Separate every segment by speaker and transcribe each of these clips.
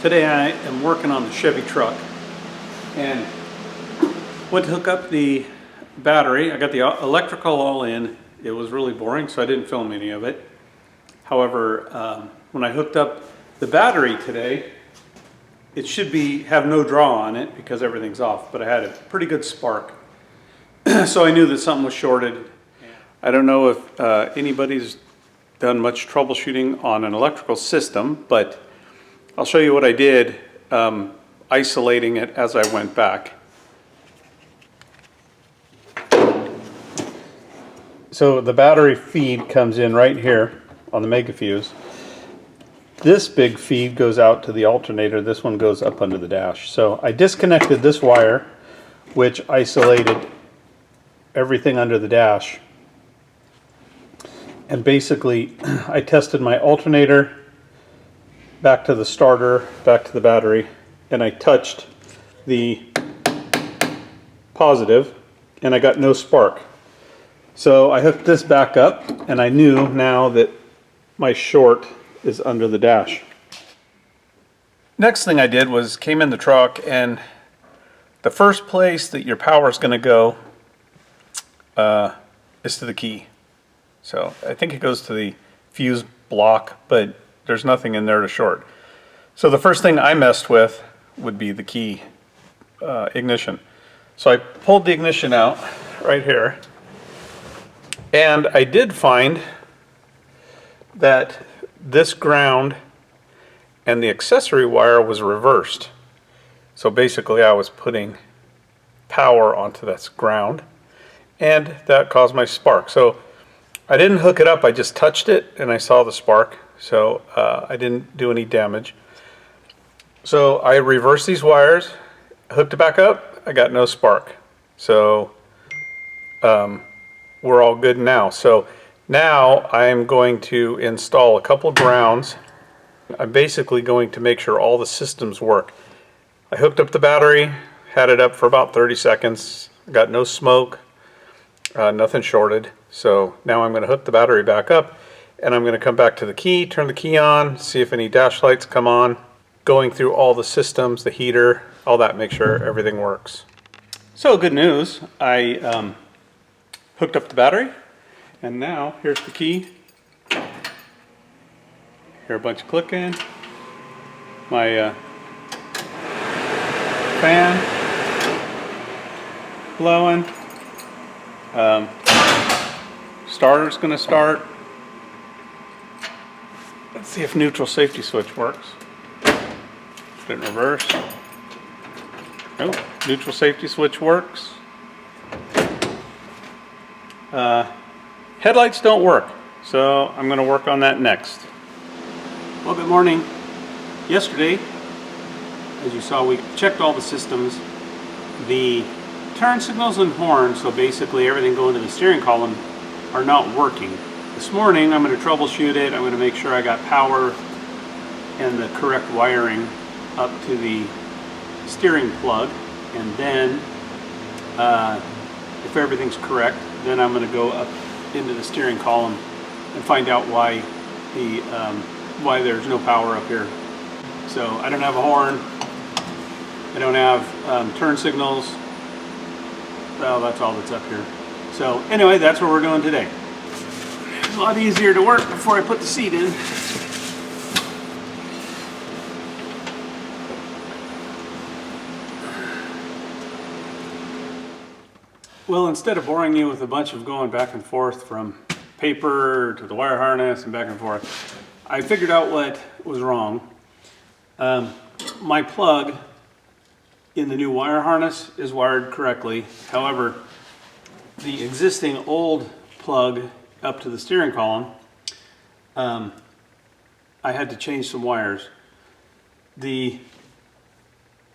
Speaker 1: Today I am working on the Chevy truck and went to hook up the battery. I got the electrical all in. It was really boring, so I didn't film any of it. However, when I hooked up the battery today, it should have no draw on it because everything's off, but I had a pretty good spark. So I knew that something was shorted. I don't know if anybody's done much troubleshooting on an electrical system, but I'll show you what I did isolating it as I went back. So the battery feed comes in right here on the mega fuse. This big feed goes out to the alternator. This one goes up under the dash. So I disconnected this wire, which isolated everything under the dash. And basically I tested my alternator back to the starter, back to the battery, and I touched the positive and I got no spark. So I hooked this back up and I knew now that my short is under the dash. Next thing I did was came in the truck, and the first place that your power is going to go is to the key. So I think it goes to the fuse block, but there's nothing in there to short. So the first thing I messed with would be the key ignition. So I pulled the ignition out right here, and I did find that this ground and the accessory wire was reversed. So basically I was putting power onto this ground, and that caused my spark. So I didn't hook it up, I just touched it and I saw the spark. So I didn't do any damage. So I reversed these wires, hooked it back up, I got no spark. So we're all good now. So now I'm going to install a couple grounds. I'm basically going to make sure all the systems work. I hooked up the battery, had it up for about 30 seconds, got no smoke, nothing shorted. So now I'm going to hook the battery back up, and I'm going to come back to the key, turn the key on, see if any dash lights come on, going through all the systems, the heater, all that, make sure everything works. So good news, I hooked up the battery, and now here's the key. Hear a bunch of clicking. My fan blowing. Starter's going to start. Let's see if neutral safety switch works. Put it in reverse. Nope, neutral safety switch works. Headlights don't work, so I'm going to work on that next. Well, good morning. Yesterday, as you saw, we checked all the systems. The turn signals and horns, so basically everything going to the steering column, are not working. This morning I'm going to troubleshoot it. I'm going to make sure I got power and the correct wiring up to the steering plug, and then if everything's correct, then I'm going to go up into the steering column and find out why there's no power up here. So I don't have a horn, I don't have turn signals. Well, that's all that's up here. So anyway, that's what we're doing today. It's a lot easier to work before I put the seat in. Well, instead of boring you with a bunch of going back and forth from paper to the wire harness and back and forth, I figured out what was wrong. My plug in the new wire harness is wired correctly. However, the existing old plug up to the steering column, I had to change some wires. The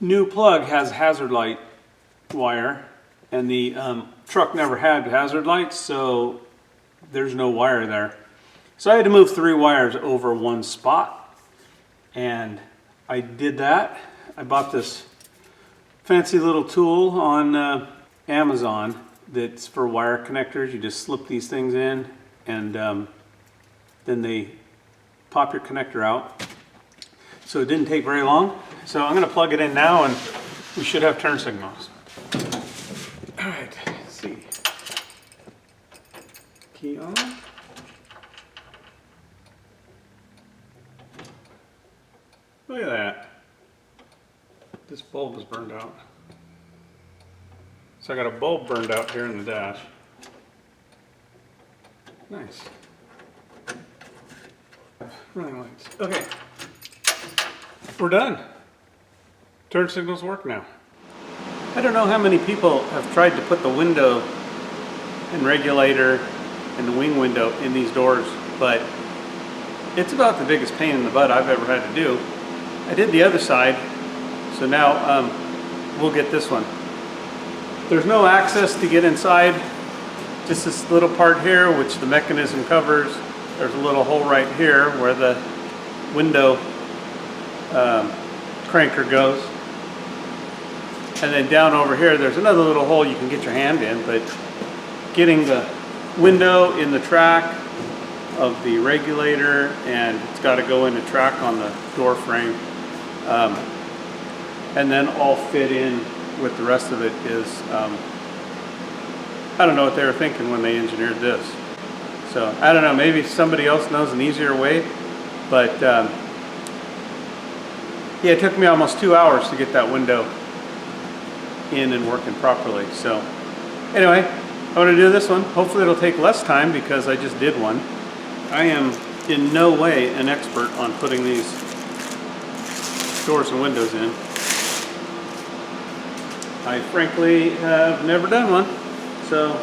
Speaker 1: new plug has hazard light wire, and the truck never had hazard lights, so there's no wire there. So I had to move 3 wires over one spot, and I did that. I bought this fancy little tool on Amazon that's for wire connectors. You just slip these things in, and then they pop your connector out. So it didn't take very long. So I'm gonna plug it in now and we should have turn signals. All right, let's see. Key on. Look at that. This bulb is burned out. So I got a bulb burned out here in the dash. Nice. Running lights. Okay. We're done. Turn signals work now. I don't know how many people have tried to put the window and regulator and the wing window in these doors, but it's about the biggest pain in the butt I've ever had to do. I did the other side, so now we'll get this one. There's no access to get inside, just this little part here, which the mechanism covers. There's a little hole right here where the window cranker goes. And then down over here, there's another little hole you can get your hand in, but getting the window in the track of the regulator, and it's got to go in the track on the door frame, and then all fit in with the rest of it is, I don't know what they were thinking when they engineered this. So I don't know, maybe somebody else knows an easier way, but yeah, it took me almost 2 hours to get that window in and working properly. So anyway, I'm going to do this one. Hopefully it'll take less time because I just did one. I am in no way an expert on putting these doors and windows in. I frankly have never done one, so,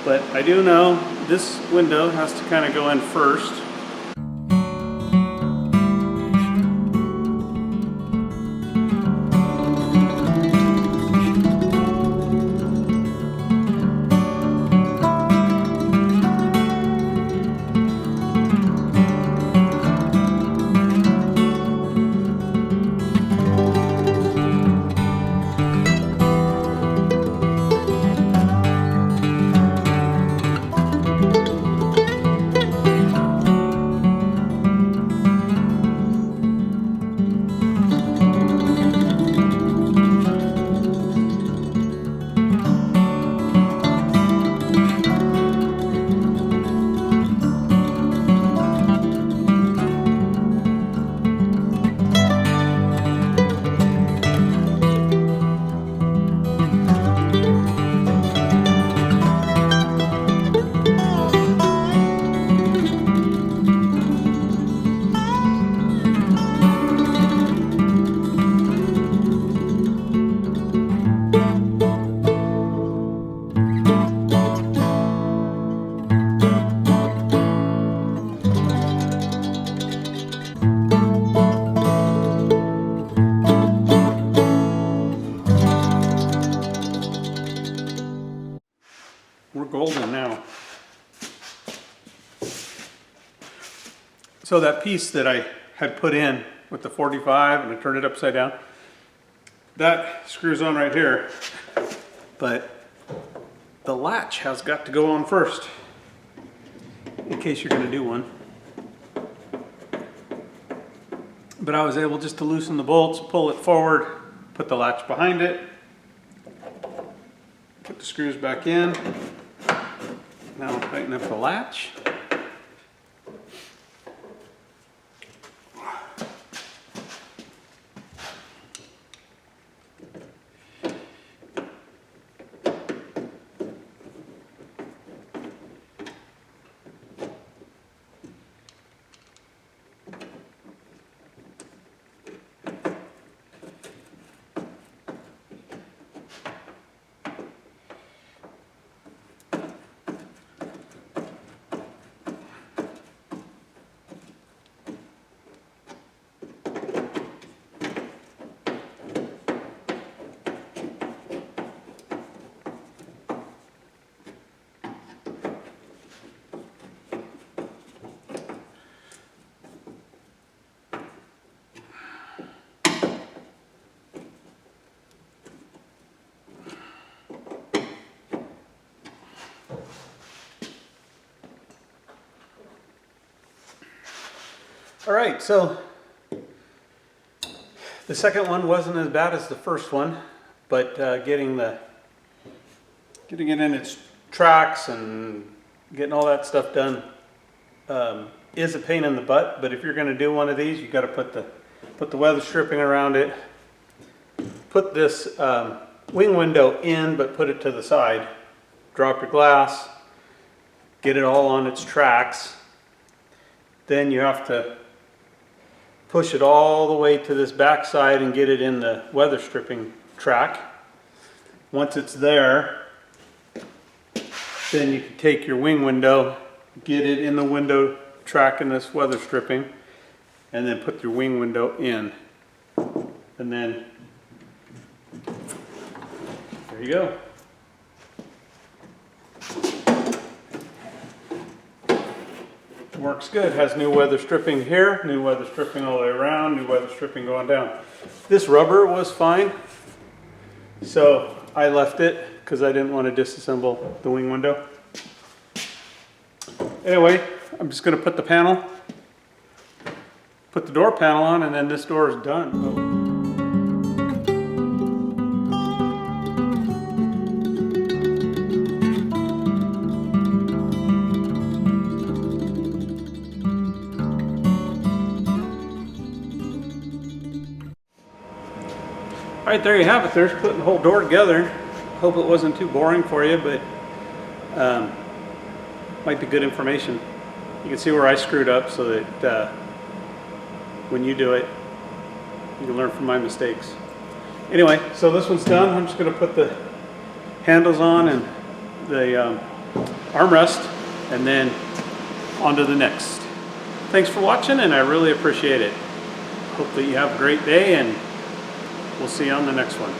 Speaker 1: but I do know this window has to kind of go in first. We're golden now. So that piece that I had put in with the 45 and I turned it upside down, that screws on right here, but the latch has got to go on first in case you're going to do one. But I was able just to loosen the bolts, pull it forward, put the latch behind it, put the screws back in. Now I'll tighten up the latch. All right, so The second one wasn't as bad as the first one, but getting it in its tracks and getting all that stuff done is a pain in the butt. But if you're going to do one of these, you got to put the weather stripping around it. Put this wing window in, but put it to the side. Drop your glass. Get it all on its tracks. Then you have to push it all the way to this back side and get it in the weather stripping track. Once it's there, then you can take your wing window, get it in the window track in this weather stripping, and then put your wing window in. And then, there you go. Works good. Has new weather stripping here, new weather stripping all the way around, new weather stripping going down. This rubber was fine, so I left it because I didn't want to disassemble the wing window. Anyway, I'm just going to put the door panel on, and then this door is done. All right, there you have it. There's putting the whole door together. Hope it wasn't too boring for you, but might be good information. You can see where I screwed up so that when you do it, you can learn from my mistakes. Anyway, so this one's done. I'm just going to put the handles on and the armrest, and then on to the next. Thanks for watching, and I really appreciate it. Hope that you have a great day, and we'll see you on the next one.